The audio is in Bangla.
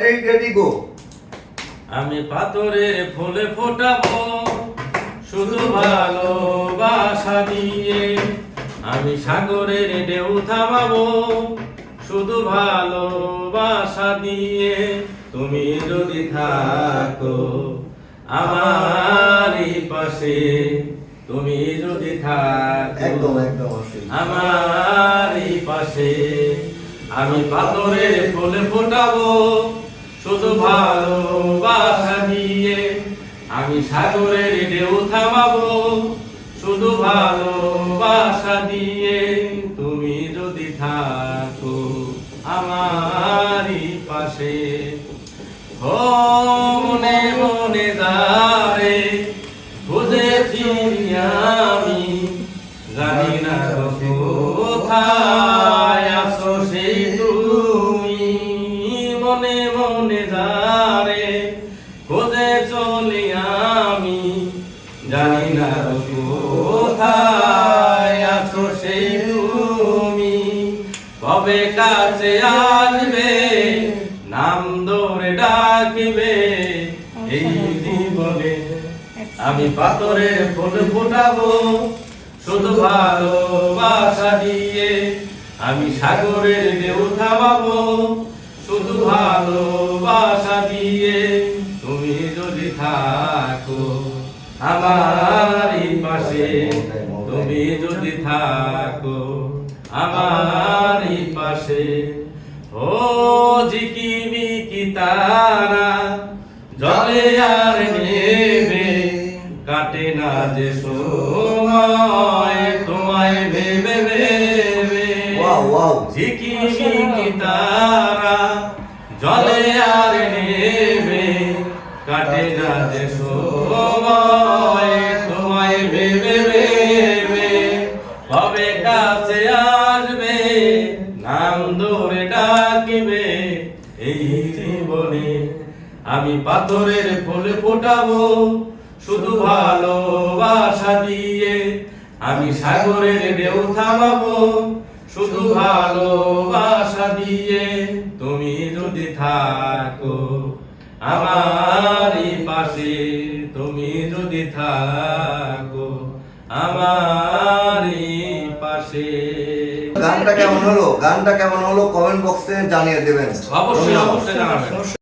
Ready go. আমি পাথরের ফুলে ফোটাবো শুধু ভালোবাসা দিয়ে, আমি সাগরের ঢেউ থামাবো শুধু ভালোবাসা দিয়ে। তুমি যদি থাকো আমারই পাশে, তুমি যদি থাকো একদম একদম আমারই পাশে, আমি পাথরের ফুলে ফোটাবো শুধু ভালোবাসা দিয়ে, আমি সাগরের ঢেউ থামাবো শুধু ভালোবাসা দিয়ে। তুমি যদি থাকো আমারই পাশে, ও মনে মনে দাঁড়ে বুঝেছি আমি, জানি না কোথায় আছো সেই তুমি। মনে মনে যারে খোঁজে চলি আমি, জানি না কোথায় আছো সেই তুমি। কবে কাছে আসবে নাম ধরে ডাকিবে, এই জীবনে আমি পাথরের ফুল ফোটাবো শুধু ভালোবাসা দিয়ে, আমি সাগরের ঢেউ থামাবো শুধু ভালোবাসা দিয়ে। তুমি যদি থাকো আমারই পাশে, তুমি যদি থাকো আমারই পাশে। ও ঝিকিমিকি তারা জলে আর নেবে, কাটে না যে সময় তোমায় ভেবে ভেবে। ঝিকিমিকি তারা জলে আর নেবে, কাটে না যে সময় তোমায় ভেবে ভেবে। কবে কাছে আসবে নাম ধরে ডাকিবে, এই জীবনে আমি পাথরের ফুল ফোটাবো শুধু ভালোবাসা দিয়ে, আমি সাগরের ঢেউ থামাবো শুধু ভালোবাসা দিয়ে। তুমি যদি থাকো আমারই পাশে, তুমি যদি থাকো আমারই পাশে। গানটা কেমন হলো কমেন্ট বক্সে জানিয়ে দেবেন। অবশ্যই অবশ্যই জানাবেন।